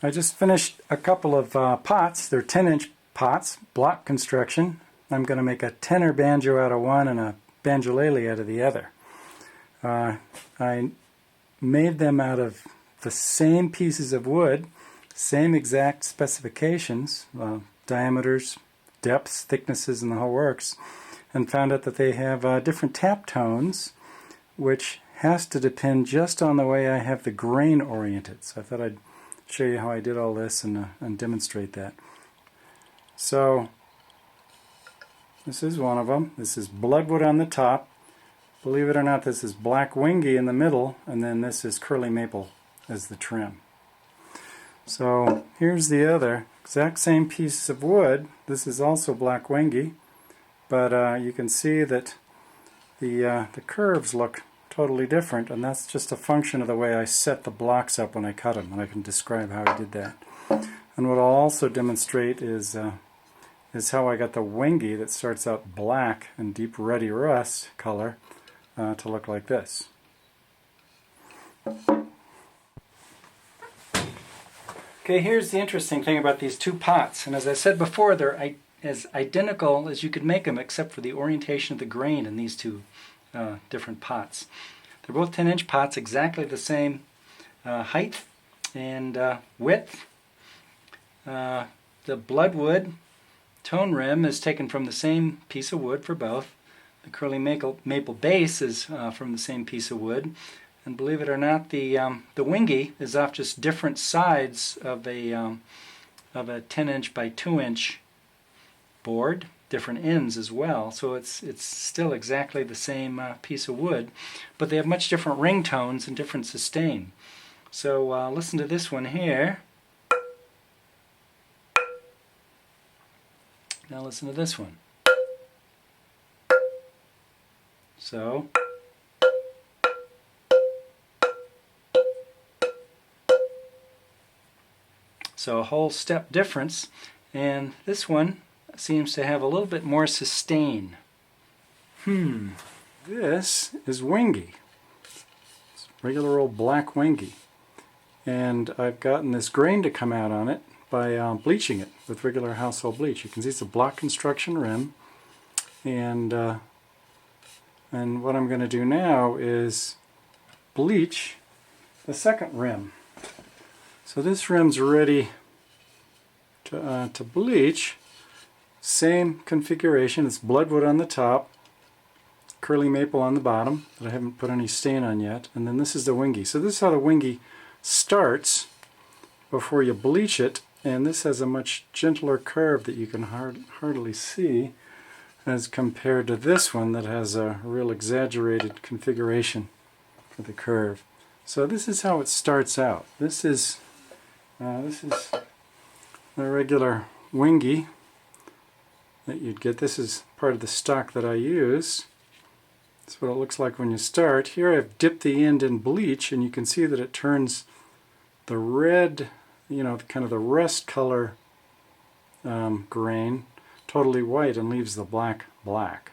I just finished a couple of pots. They're 10-inch pots, block construction. I'm going to make a tenor banjo out of one and a banjolele out of the other. I made them out of the same pieces of wood, same exact specifications, diameters, depths, thicknesses, and the whole works, and found out that they have different tap tones, which has to depend just on the way I have the grain oriented. So I thought I'd show you how I did all this and demonstrate that. So this is one of them. This is bloodwood on the top. Believe it or not, this is black wingy in the middle, and then this is curly maple as the trim. So here's the other, exact same piece of wood. This is also black wingy, but you can see that the curves look totally different, and that's just a function of the way I set the blocks up when I cut them, and I can describe how I did that. And what I'll also demonstrate is how I got the wingy that starts out black and deep ruddy rust color to look like this. Okay, here's the interesting thing about these two pots, and as I said before, they're as identical as you could make them except for the orientation of the grain in these two different pots. They're both 10-inch pots, exactly the same height and width. The bloodwood tone rim is taken from the same piece of wood for both. The curly maple base is from the same piece of wood. And believe it or not, the wingy is off just different sides of a 10-inch by 2-inch board, different ends as well. So it's still exactly the same piece of wood, but they have much different ring tones and different sustain. So listen to this one here. Now listen to this one. So a whole step difference, and this one seems to have a little bit more sustain. This is wingy. It's regular old black wingy. And I've gotten this grain to come out on it by bleaching it with regular household bleach. You can see it's a block construction rim, and what I'm going to do now is bleach the second rim. So this rim's ready to bleach. Same configuration. It's bloodwood on the top, curly maple on the bottom that I haven't put any stain on yet, and then this is the wingy. So this is how the wingy starts before you bleach it, and this has a much gentler curve that you can hardly see as compared to this one that has a real exaggerated configuration for the curve. So this is how it starts out. This is the regular wingy that you'd get. This is part of the stock that I use. That's what it looks like when you start. Here I've dipped the end in bleach, and you can see that it turns the red, kind of the rust color grain totally white and leaves the black black.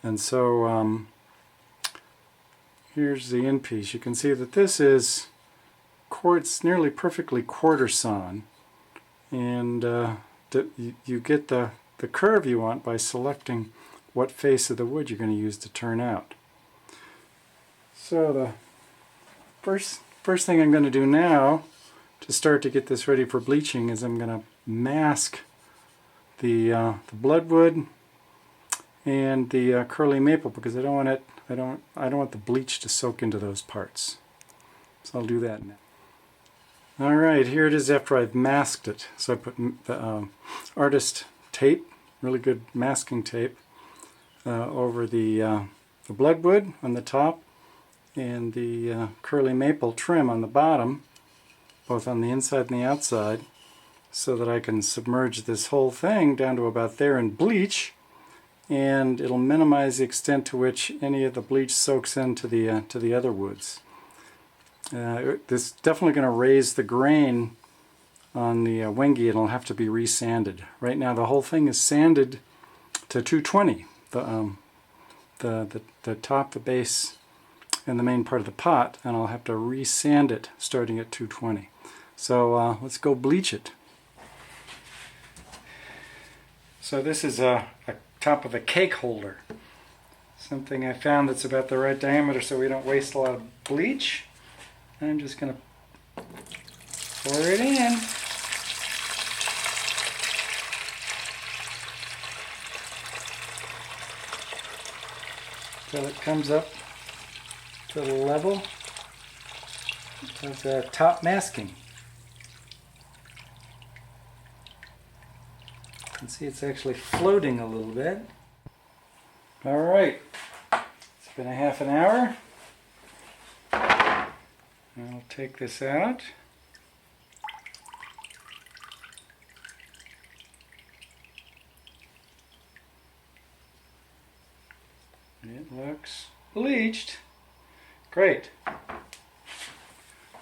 And so here's the end piece. You can see that this is it's nearly perfectly quarter sawn, and you get the curve you want by selecting what face of the wood you're going to use to turn out. So the first thing I'm going to do now to start to get this ready for bleaching is I'm going to mask the bloodwood and the curly maple, because I don't want the bleach to soak into those parts. So I'll do that now. Alright, here it is after I've masked it. So I put the artist tape, really good masking tape, over the bloodwood on the top and the curly maple trim on the bottom, both on the inside and the outside, so that I can submerge this whole thing down to about there in bleach, and it'll minimize the extent to which any of the bleach soaks into the other woods. This is definitely going to raise the grain on the wingy, and it'll have to be resanded. Right now the whole thing is sanded to 220. The top, the base, and the main part of the pot, and I'll have to resand it starting at 220. So let's go bleach it. So this is a top of a cake holder. Something I found that's about the right diameter so we don't waste a lot of bleach. I'm just going to pour it in. Till it comes up to the level of the top masking. You can see it's actually floating a little bit. Alright, it's been a half an hour. I'll take this out. It looks bleached. Great.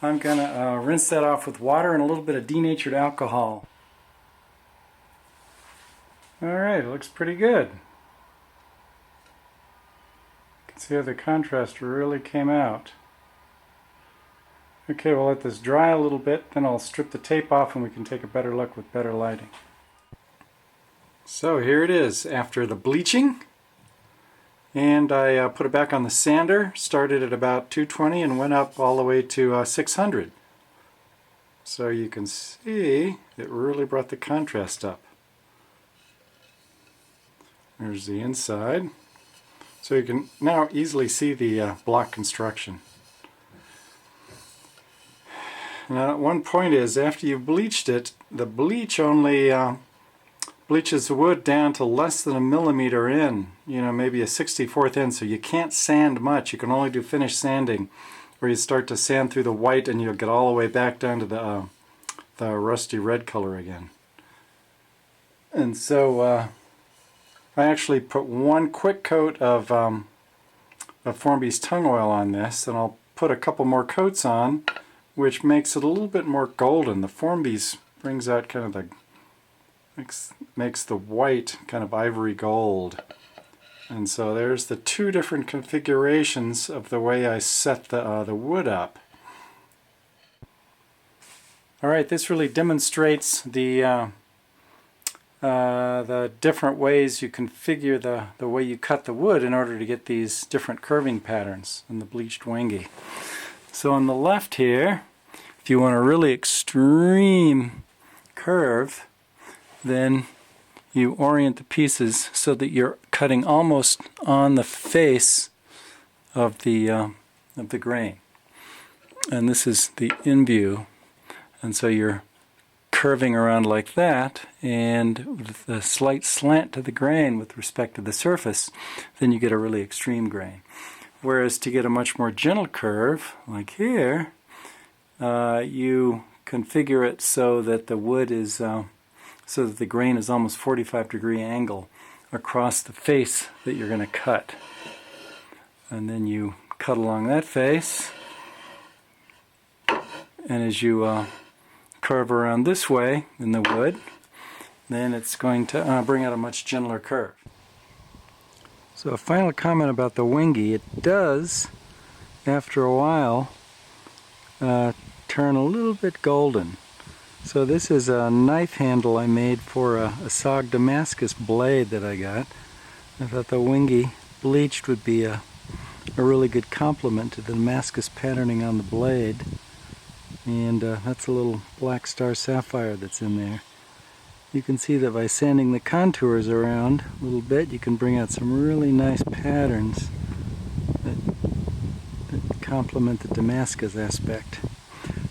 I'm going to rinse that off with water and a little bit of denatured alcohol. Alright, it looks pretty good. You can see how the contrast really came out. Okay, we'll let this dry a little bit, then I'll strip the tape off and we can take a better look with better lighting. So here it is after the bleaching. And I put it back on the sander, started at about 220 and went up all the way to 600. So you can see it really brought the contrast up. There's the inside. So you can now easily see the block construction. Now one point is, after you've bleached it, the bleach only bleaches the wood down to less than 1 millimeter in, maybe a 64th in, so you can't sand much. You can only do finish sanding, where you start to sand through the white and you'll get all the way back down to the rusty red color again. And so I actually put one quick coat of Formby's tung oil on this, and I'll put a couple more coats on, which makes it a little bit more golden. The Formby's brings out kind of the makes the white kind of ivory gold. And so there's the two different configurations of the way I set the wood up. Alright, this really demonstrates the different ways you configure the way you cut the wood in order to get these different curving patterns in the bleached wingy. So on the left here, if you want a really extreme curve, then you orient the pieces so that you're cutting almost on the face of the grain. And this is the in view, and so you're curving around like that, and with a slight slant to the grain with respect to the surface, then you get a really extreme grain. Whereas to get a much more gentle curve, like here, you configure it so that the wood is so that the grain is almost 45-degree angle across the face that you're going to cut. And then you cut along that face, and as you curve around this way in the wood, then it's going to bring out a much gentler curve. So a final comment about the wingy: it does, after a while, turn a little bit golden. So this is a knife handle I made for a SOG Damascus blade that I got. I thought the wingy bleached would be a really good complement to the Damascus patterning on the blade. And that's a little black star sapphire that's in there. You can see that by sanding the contours around a little bit, you can bring out some really nice patterns that complement the Damascus aspect.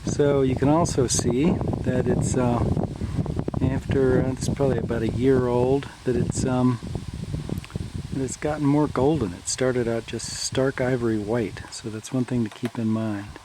So you can also see that it's after it's probably about a year old, that it's gotten more golden. It started out just stark ivory white, so that's one thing to keep in mind.